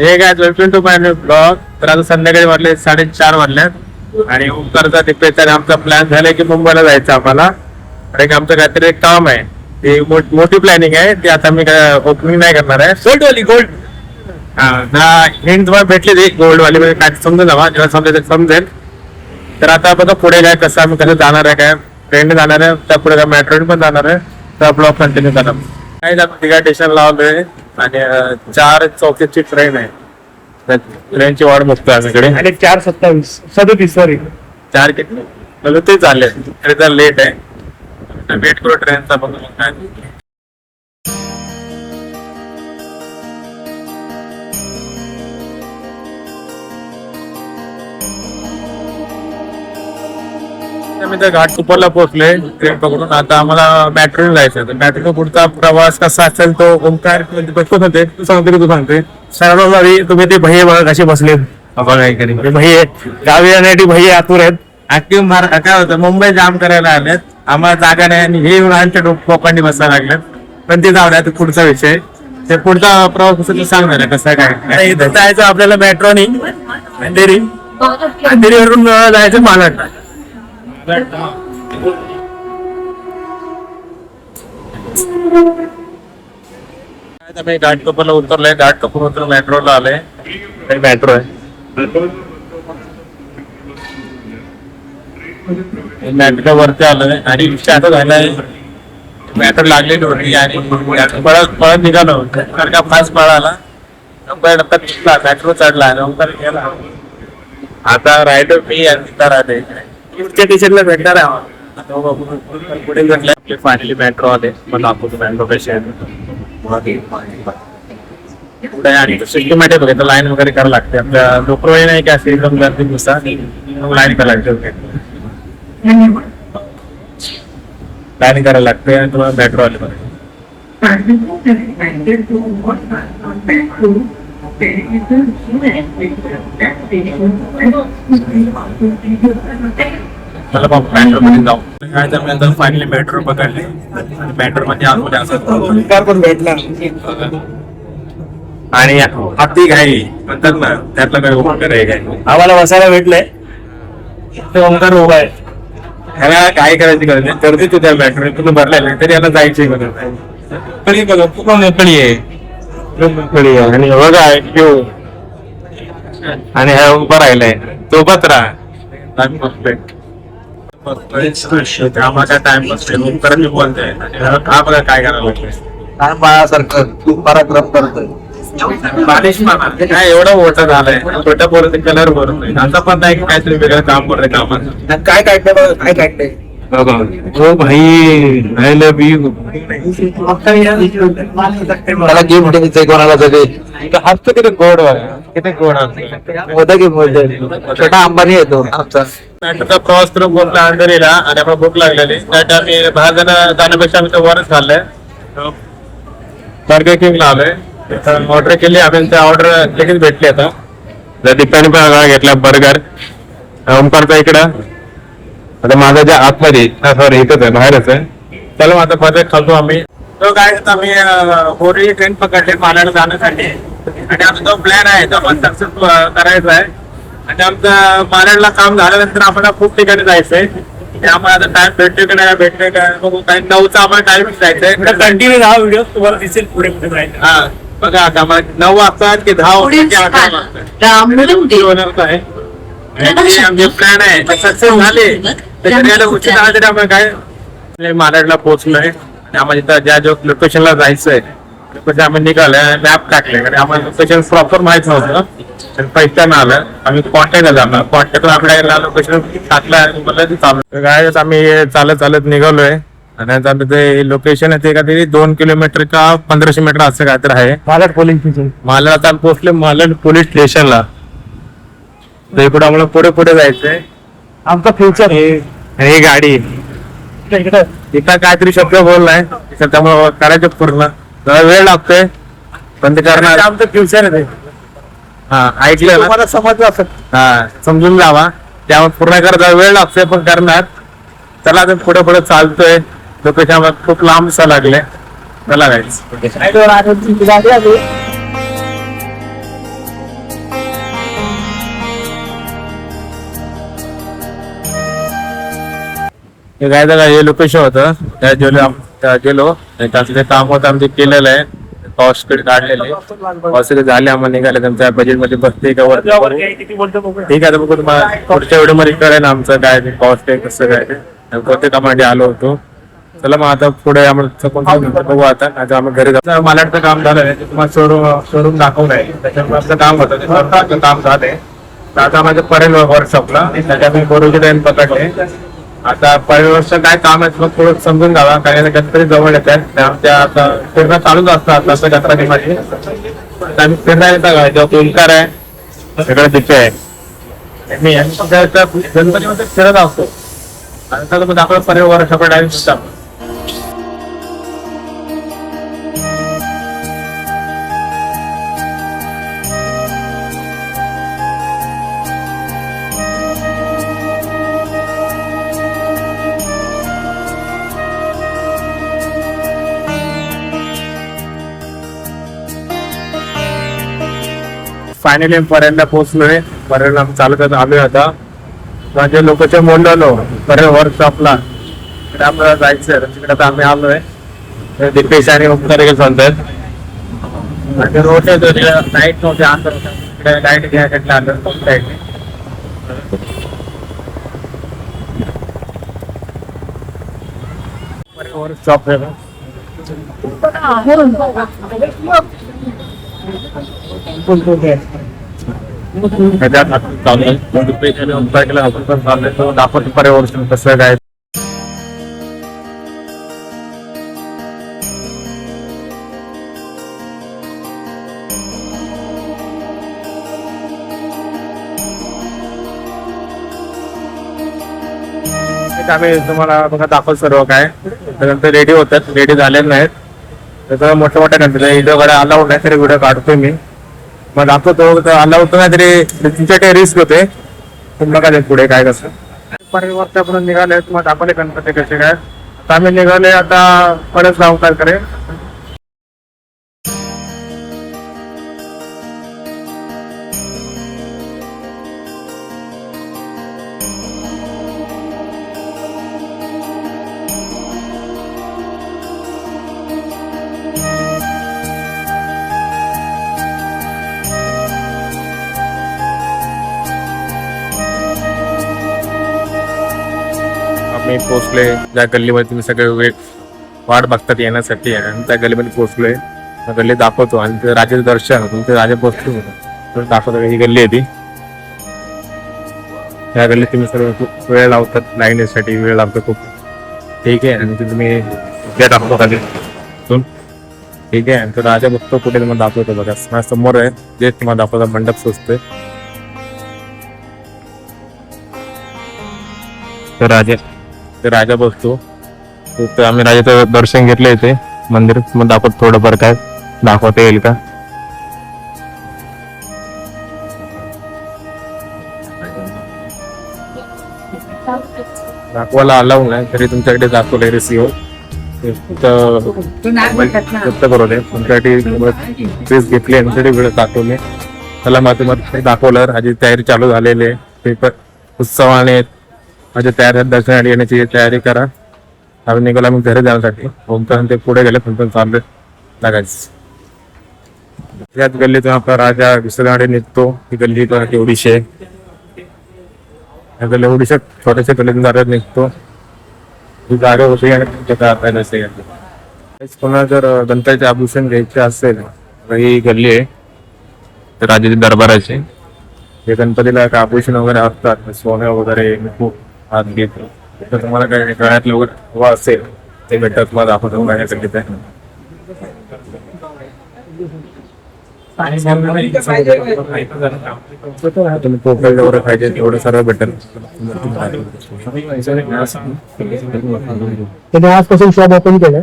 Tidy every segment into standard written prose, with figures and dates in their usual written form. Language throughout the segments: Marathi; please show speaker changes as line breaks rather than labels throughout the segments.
हे काय वेलकम टू माय ब्लॉग. तर आता संध्याकाळी वाजले 4:30 वाजल्यात आणि ओंकारचा तिकडे आमचा प्लॅन झालाय की मुंबईला जायचं आम्हाला. आणि आमचं काहीतरी एक काम आहे, ते मोठी प्लॅनिंग आहे. ती आता मी काय ओपनिंग नाही करणार आहे. गोल्ड हिंट तुम्हाला भेटली ती गोल्ड वाली, म्हणजे काय समजून जावा, जेव्हा समजेल समजेल. तर आता बघा पुढे काय कसं आम्ही कसं जाणार आहे, काय ट्रेन जाणार आहे, त्या पुढे काय मेट्रो पण जाणार आहे. तर ब्लॉग कंटिन्यू करा. काय तिघा स्टेशन लावलोय आणि 4:34 ट्रेन आहे. तर ट्रेनची वाट बघतोय आम्ही इकडे.
आणि 4:37 सॉरी
4 किती म्हणजे ते चालले तरी तर लेट आहे. वेट करू ट्रेनचा बघू काय. मी तर घाटकोपरला पोहोचलोय ट्रेन पकडून. आता आम्हाला मेट्रोने जायचं. तर मेट्रो पुढचा प्रवास कसा असेल तो ओंकार बघत होते. तू सांगते की तू सांगते
सर्वभावी तुम्ही ते भैये बघा कसे बसलेत.
बघा इकडे
भैये गावी येण्यासाठी भैये आतुर आहेत.
ऍक्टिव्ह काय होतं, मुंबई जाम करायला आलेत, आम्हाला जागा नाही आणि हे आमच्या कोकणी बसायला लागलेत. पण ते जाऊ द्या, पुढचा विषय. ते पुढचा प्रवास कसं ते सांगणार आहे कसं काय.
इथं जायचं आपल्याला मेट्रोनी अंधेरीवरून जायचं मालाड.
मी घाटकोपरला उतरलोय. घाटकोपर उतरून मेट्रोला आलोय. मेट्रो आहे, मेट्रो वरती आलोय आणि आता झालंय मेट्रो लागलेली होती आणि पळत निघालो. कारण का फास्ट पळाला मेट्रो चढला आणि गेला. आता राहिलो मी आणि तिथं राहते पुढच्या स्टेशनला भेटणार आहे. पुढे भेटले फायनली मेट्रो आले. मग दाखवतो मेट्रो कशी आहे पुढे. आणि सिस्टमॅटिक बघायचं, लाईन वगैरे करायला लागते. आपल्या लोकरवळी नाही की असे एकदम गर्दी नुसार लाईन करायला लागते. लाईन करायला लागते आणि तुम्हाला मेट्रो आले बघा. मला मेट्रो मध्ये जाऊ काय तर फायनली मेट्रो पकडली. मेट्रो मध्ये आतमध्ये असं
पण भेटला
आणि हाती घाई म्हणतात ना, त्यातलं काय ओंकार आहे काय.
आम्हाला बसायला भेटलंय. ओंकार उभा आहे.
ह्याला काय करायची गरज नाही. गर्दी तू त्या मेट्रो तुम्ही भरलेला तरी याला जायची गरज नाही. कळी बघा पूर्ण मोकळी आहे. आणि बघा क्यू आणि हा उभा राहिलाय तो पत्रा कामाचा टाइम बसतोय. परत मी बोलतोय हा बघा काय करायला लागतंय.
बाळासारखं तू पराक्रम करतोय.
बालिश काय एवढं मोठं झालंय. छोट्या पोरं कलर भरतोय. आता पण नाही काहीतरी वेगळं काम करतोय कामाचं.
काय काढतंय बघा, काय काढतंय.
हो भाई आय लव्ह यू.
मला गिफ्ट द्यायचंय कोणाला तरी.
हसतो किती गोड किती गोड हसतो.
होता की छोटा अंबानी येतो आमचा.
मेट्रोचा प्रवास करून पोहोचला अंधेरीला आणि आपण भूक लागलेली. त्यात आम्ही 10 जण जाण्यापेक्षा आम्ही तो वरच खाल्लंय. बर्गर किंगला आलोय. ऑर्डर केली आम्ही. त्या ऑर्डर लगेच भेटली. आता दीपाने पण घेतला बर्गर ओंकारचा इकडं. आता माझा ज्या आतमध्ये सॉरी इथंच आहे, बाहेरच आहे. चलो आता बर्गर खातो आम्ही. तो काय आम्ही बोरी ट्रेन पकडले मालाड जाण्यासाठी आणि आमचा जो प्लॅन आहे तो पण सक्सेस करायचा आहे. आणि आमचं मालाडला काम झाल्यानंतर आम्हाला खूप ठिकाणी जायचंय. त्यामुळे आता टाइम भेटतोय का नाही भेटतोय का बघू. काही 9चा आम्हाला टाइमिंग जायचंय.
कंटिन्यू हा व्हिडिओ तुम्हाला दिसेल पुढे पुढे.
हा बघा आता मला 9 वाजता की 10 वाजता आहे. आमचे प्लॅन आहे ते सक्सेस झाले. त्याच्यात उशीर झाला तरी आपण काय मालाडला पोहोचलोय. आणि आम्हाला इथं ज्या जो लोकेशनला जायचंय लोकेशन आम्ही निघालोय. मॅप टाकले आणि आम्हाला लोकेशन प्रॉपर माहित नव्हतं. पैशानं आलं. आम्ही कॉन्टॅक्टला जाणार. कॉन्टॅक्टला आपल्याला लोकेशन टाकलं. काय आम्ही चालत चालत निघालोय. आणि आमचं ते लोकेशन आहे ते काहीतरी 2 किलोमीटर का 1500 मीटर असं काहीतरी आहे.
Malad police station.
मालाड आता पोहोचले मालाड पोलीस स्टेशनला. तर इकडे आम्हाला पुढे पुढे जायचंय.
आमचा फ्युचर
ही गाडी इथं काहीतरी शब्द बोललाय त्यामुळे करायचं पूर्ण. जरा वेळ लागतोय पण ते करणार.
आमचं फ्युचर आहे.
हा ऐकलं ना,
मला समजलं असं.
हा समजून जावा. त्यामुळे पूर्ण करायला वेळ लागतोय पण करणार. चला आता पुढे पुढे चालतोय. लोकेशन खूप लांब लागले. चला गाईस. हे गायचं काय हे लोकेशन होतं त्या गेलो त्याचं ते काम होतं आमचे केलेलं आहे कॉस्ट काढलेले कॉस्ट झाले आम्हाला निघाले त्यांच्या बजेट मध्ये बसते का वरती करू. ठीक आहे बघू तुम्हाला पुढच्या व्हिडिओ मध्ये कळेल आमचं काय कॉस्ट आहे कसं काय ते कोणत्या कामासाठी आलो होतो. चला मग आता पुढे आम्हाला बघू आता आम्ही घरी जातो. मालाडचं काम झालं आहे तुम्हाला शोरूम दाखवलंय त्याच्यामुळे आपलं काम होतं ते शोरूमचं काम झालंय. आता माझं परेल वर्कशॉपला त्याच्या मी बोरोजी लाईन पकडले. आता परिवर्ष काय काम आहे मग थोडं समजून घ्यावा कारण गणपती जवळ येतात आमच्या आता फिरणं चालूच असतं आता गणपती मध्ये आम्ही फिरणार येतात का जेव्हा ओंकार आहे सगळं दिसते आहे मी गणपतीमध्ये फिरत असतो आता तुम्ही दाखवलं परिवार वर्कशॉप डायरेक्ट फायनली पर्यंत पोहोचलोय. पर्यंत आम्ही चालत आलोय आता म्हणजे लोकांच्या मोंडलो पर्यंत वर्कशॉपला आपल्याला जायचंय तिकडे आता आम्ही आलोय दीपेश आणि ओंकार सांगतात आणि रोड लाईट नव्हते अंतर तिकडे लाईट घ्यायसाठी आलं साईडने वर्कशॉप दाखवतो पर्यावरण कसं काय. आम्ही तुम्हाला बघा दाखवतो सर्व काय त्यानंतर रेडी होतात रेडी झालेले नाहीत त्याचा मोठ्या मोठ्या गणपती व्हिडिओ कडे अलाउड नाही तरी व्हिडिओ काढतोय मी मग दाखवतो अलाउड नाही तरी तुमच्याकडे रिस्क होते तुम्हाला काय पुढे काय कसं परिवर्तन निघाले मग दाखवले गणपती कसे काय आता आम्ही निघाले आता परत जाऊ काय करे. आम्ही पोहोचले ज्या गल्लीमध्ये तुम्ही सगळे वाट बघतात येण्यासाठी आणि त्या गल्लीमध्ये पोहोचलोय गल्ली दाखवतो आणि ते राजाचं दर्शन तुमचे राजा पोहोचलो दाखवतो ही गल्ली आहे ती या गल्लीत तुम्ही सर्व खूप वेळ लावतात लाईनीसाठी वेळ लावतो खूप ठीक आहे आणि तुम्ही दाखवतो खाली ठीक आहे आणि तो राजा बघतो कुठे तुम्हाला दाखवतो बघा माझ्या समोर आहे जे तुम्हाला दाखवतो मंडप सुचतोय तर राजा बसतो तर आम्ही राजाचं दर्शन घेतलं इथे मंदिर मग दाखवत थोडंफार काय दाखवता येईल का. दाखवायला अलाउड नाही तरी तुमच्याकडे दाखवलंय रिसिव्ह व्यक्त करू दे तुमच्यासाठी ड्रेस घेतले व्हिडिओ दाखवले त्याला मग तुम्हाला दाखवलं राजाची तयारी चालू झालेली आहे पेपर उत्सवाने माझ्या तयारी दर्शनासाठी येण्याची तयारी करा. आम्ही निघालो आम्ही घरी जाण्यासाठी ओमकार ते पुढे गेले पण चालले लागायचं याच गल्लीतून आपला राजा विसर्जनासाठी निघतो ही गल्ली एवढीशी आहे या गल्ली एवढीशा छोट्याशा गल्लीतून जागा निघतो ही जागा होती आणि नसते कोणाला जर गणपतीचे आभूषण घ्यायचे असेल तर ही गल्ली आहे तर राजाची दरबाराची हे गणपतीला आभूषण वगैरे असतात सोनं वगैरे खूप हात घेतो तर तुम्हाला काही गळ्यातलं वगैरे हवा असेल ते भेटत तुम्हाला दाखवतो गळ्यासाठी तुम्ही पोकळ वगैरे पाहिजे तेवढं सर्व भेटेल
आजपासून शॉप ओपन केलं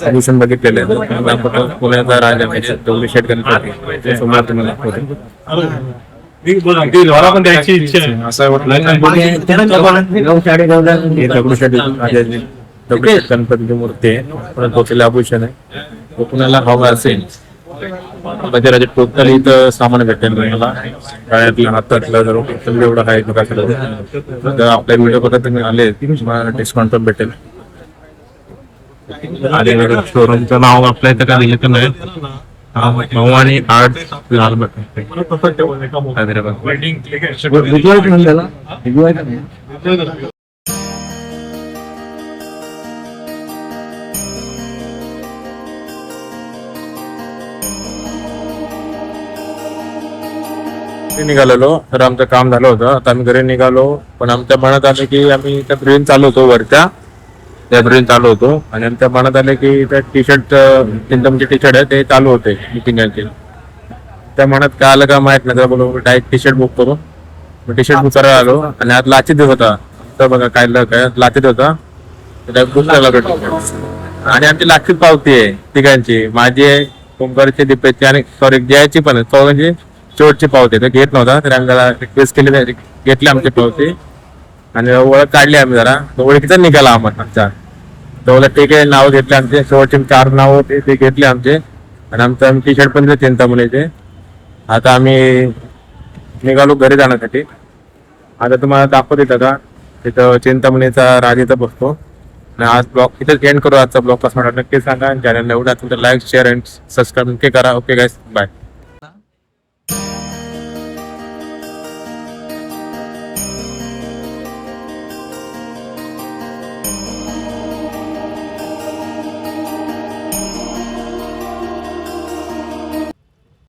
आभूषण बघितलेले पुण्याचा राजा म्हणजे दगडूशेठ गणपती समोर तुम्हाला दगडूशेठ गणपतीची मूर्ती आहे आभूषण आहे तो कुणाला हवा असेल बजाराचे टोटल इथं सामान भेटेल तुम्हाला गळ्यातलं हातातलं जर टोटल एवढं आहे जर आपल्या व्हिडिओ बघत तुम्ही आले तुम्हाला डिस्काउंट पण भेटेल. आणि शोरूमचं नाव आपल्या इथं काय लिहिलं नाही, भवानी आर्ट लाल निघालेलो. तर आमचं काम झालं होतं, आता आम्ही घरी निघालो. पण आमच्या मनात आलं की आम्ही त्या ब्रेन चालू होतो वरच्या त्या ब्रेन चालू होतो आणि आमच्या मनात आले की त्या टी शर्ट चिंतमचे टी शर्ट आहे ते चालू होते मिटिंगांचे. त्या मनात काय आलं का माहित नाही, बोलू डायरेक्ट टी शर्ट बुक करू. टी शर्ट बुक करायला आलो आणि आज लाचित होता. तर बघा काय लाचित होता बुक करायला भेटलो. आणि आमची लाचित पावती आहे तिघांची, माझी आहे, ओंकारची, दिपेची आणि सॉरी जयाची पण आहे. चौघांची शेवटची पावती तर घेत नव्हता, तर आम्हाला रिक्वेस्ट केली, घेतली आमची पावती आणि ओळख काढली आम्ही जरा. ओळखीचा निघाला आम्हाला तेवढं ठीक आहे. नाव घेतले आमचे, शेवटचे 4 नाव होते ते घेतले आमचे आणि आमचं टी शर्ट पण चिंतामणीचे. आता आम्ही निघालो घरी जाण्यासाठी. आता तुम्हाला दाखवत येतं का तिथं चिंतामणीचा राज इथं बसतो. आणि आज ब्लॉग इथं एंड करू. आजचा ब्लॉग कसा वाटला नक्की सांगा. चॅनल एवढा तुमचं लाईक शेअर अँड सबस्क्राईब नक्की करा. ओके गाईस, बाय.